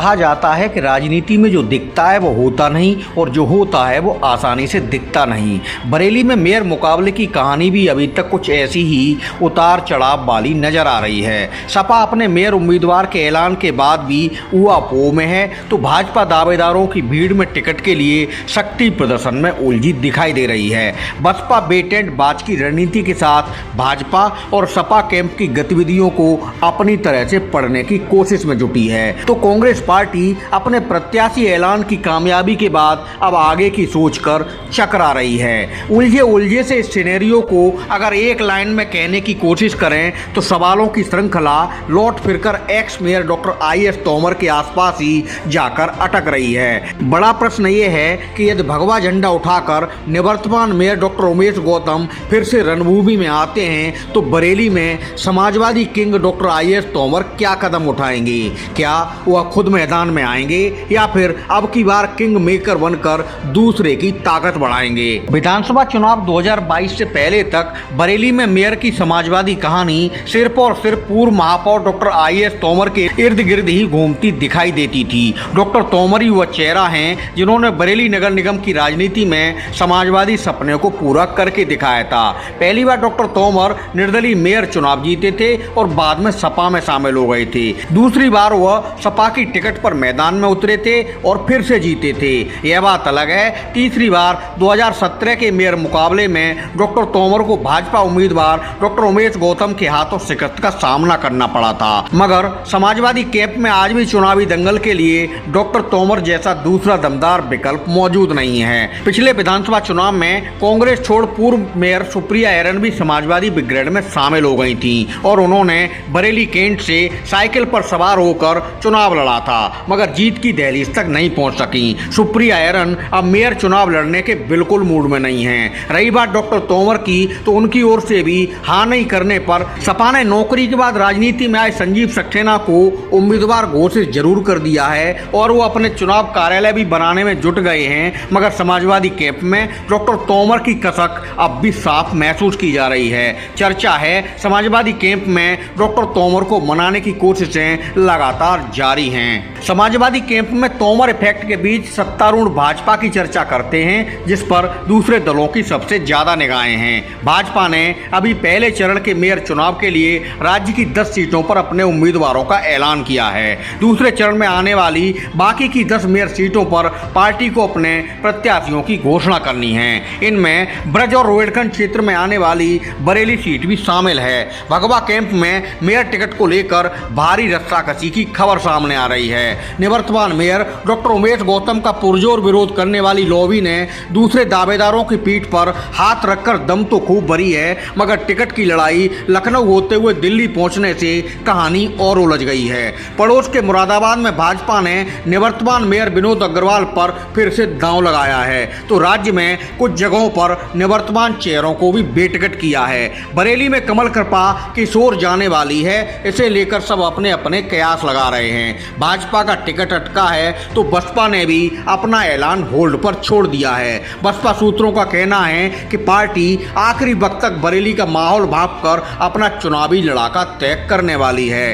कहा जाता है कि राजनीति में जो दिखता है वो होता नहीं और जो होता है वो आसानी से दिखता नहीं। बरेली में मेयर मुकाबले की कहानी भी अभी तक कुछ ऐसी ही उतार चढ़ाव वाली नजर आ रही है। सपा अपने मेयर उम्मीदवार के ऐलान के बाद भी ऊहापोह में है तो भाजपा दावेदारों की भीड़ में टिकट के लिए शक्ति प्रदर्शन में उलझी दिखाई दे रही है। बसपा बेटेंट बाज की रणनीति के साथ भाजपा और सपा कैंप की गतिविधियों को अपनी तरह से पढ़ने की कोशिश में जुटी है तो कांग्रेस पार्टी अपने प्रत्याशी ऐलान की कामयाबी के बाद अब आगे की सोचकर चकरा रही है। उलझे से इस सिनेरियो को अगर एक लाइन में कहने की कोशिश करें तो सवालों की श्रृंखला लौट फिरकर x mayor doctor IAS Tomar के आसपास ही जाकर अटक रही है। बड़ा प्रश्न ये है कि यदि भगवा झंडा उठाकर निवर्तमान मेयर डॉक्टर उमेश गौतम फिर से रणभूमि में आते हैं तो बरेली में Samajwadi king doctor IAS Tomar क्या कदम उठाएंगे? क्या वह खुद मैदान में आएंगे या फिर अब की बार किंग मेकर बनकर दूसरे की ताकत बढ़ाएंगे? विधानसभा चुनाव 2022 से पहले तक बरेली में मेयर की समाजवादी कहानी सिर्फ और सिर्फ पूर्व महापौर डॉक्टर IAS तोमर के इर्द गिर्द ही घूमती दिखाई देती थी। डॉक्टर तोमर ही वह चेहरा हैं जिन्होंने बरेली नगर निगम की राजनीति में समाजवादी सपने को पूरा करके दिखाया था। पहली बार डॉक्टर तोमर निर्दलीय मेयर चुनाव जीते थे और बाद में सपा में शामिल हो गए थे। दूसरी बार वह सपा की टिकट पर मैदान में उतरे थे और फिर से जीते थे, यह बात अलग है। तीसरी बार 2017 के मेयर मुकाबले में डॉक्टर तोमर को भाजपा उम्मीदवार डॉक्टर उमेश गौतम के हाथों शिकस्त का सामना करना पड़ा था। मगर समाजवादी कैंप में आज भी चुनावी दंगल के लिए डॉक्टर तोमर जैसा दूसरा दमदार विकल्प मौजूद नहीं है। पिछले विधानसभा चुनाव में कांग्रेस छोड़ पूर्व मेयर सुप्रिया ऐरन भी समाजवादी ब्रिगेड में शामिल हो गई थी और उन्होंने बरेली कैंट से साइकिल पर सवार होकर चुनाव लड़ा था, मगर जीत की दहलीज तक नहीं पहुंच सकी। सुप्रिया ऐरन अब मेयर चुनाव लड़ने के बिल्कुल मूड में नहीं हैं। रही बात डॉक्टर तोमर की तो उनकी ओर से भी हाँ नहीं करने पर सपा ने नौकरी के बाद राजनीति में आए संजीव सक्सेना को उम्मीदवार घोषित जरूर कर दिया है और वो अपने चुनाव कार्यालय भी बनाने में जुट गए हैं, मगर समाजवादी कैंप में डॉक्टर तोमर की कसक अब भी साफ महसूस की जा रही है। चर्चा है समाजवादी कैंप में डॉक्टर तोमर को मनाने की कोशिशें लगातार जारी हैं। समाजवादी कैंप में तोमर इफेक्ट के बीच सत्तारूढ़ भाजपा की चर्चा करते हैं, जिस पर दूसरे दलों की सबसे ज्यादा निगाहें हैं। भाजपा ने अभी पहले चरण के मेयर चुनाव के लिए राज्य की 10 सीटों पर अपने उम्मीदवारों का ऐलान किया है। दूसरे चरण में आने वाली बाकी की 10 मेयर सीटों पर पार्टी को अपने प्रत्याशियों की घोषणा करनी है। इनमें ब्रज और रोहिलखंड क्षेत्र में आने वाली बरेली सीट भी शामिल है। भगवा कैंप में मेयर टिकट को लेकर भारी रस्साकसी की खबर सामने आ रही है। निवर्तमान मेयर डॉक्टर उमेश गौतम का पुरजोर विरोध करने वाली लॉबी ने दूसरे दावेदारों की पीठ पर हाथ रखकर दम तो खूब भरी है, मगर टिकट की लड़ाई लखनऊ होते हुए दिल्ली पहुंचने से कहानी और उलझ गई है। पड़ोस के मुरादाबाद में भाजपा ने निवर्तमान मेयर विनोद अग्रवाल पर फिर से दांव लगाया है तो राज्य में कुछ जगहों पर निवर्तमान चेहरों को भी बेटिकट किया है। बरेली में कमल कृपा की शोर जाने वाली है, इसे लेकर सब अपने अपने कयास लगा रहे हैं। भाजपा का टिकट अटका है तो बसपा ने भी अपना ऐलान होल्ड पर छोड़ दिया है। बसपा सूत्रों का कहना है कि पार्टी आखिरी वक्त तक बरेली का माहौल भांपकर अपना चुनावी लड़ाका तय करने वाली है।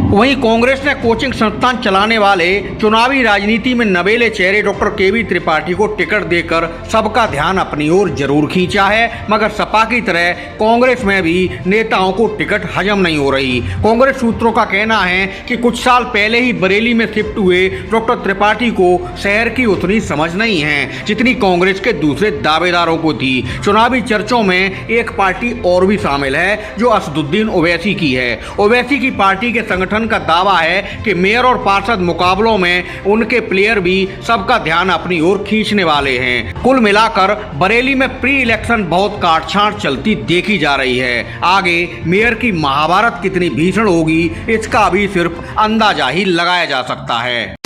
वहीं कांग्रेस ने कोचिंग संस्थान चलाने वाले चुनावी राजनीति में नवेले चेहरे डॉक्टर KV त्रिपाठी को टिकट देकर सबका ध्यान अपनी ओर जरूर खींचा है, मगर सपा की तरह कांग्रेस में भी नेताओं को टिकट हजम नहीं हो रही। कांग्रेस सूत्रों का कहना है कि कुछ साल पहले ही बरेली में शिफ्ट हुए डॉक्टर त्रिपाठी को शहर की उतनी समझ नहीं है जितनी कांग्रेस के दूसरे दावेदारों को थी। चुनावी चर्चों में एक पार्टी और भी शामिल है जो असदुद्दीन ओवैसी की है। ओवैसी की पार्टी के संगठन का दावा है कि मेयर और पार्षद मुकाबलों में उनके प्लेयर भी सबका ध्यान अपनी ओर खींचने वाले हैं। कुल मिलाकर बरेली में प्री इलेक्शन बहुत काटछांट चलती देखी जा रही है। आगे मेयर की महाभारत कितनी भीषण होगी इसका अभी सिर्फ अंदाजा ही लगाया जा सकता है।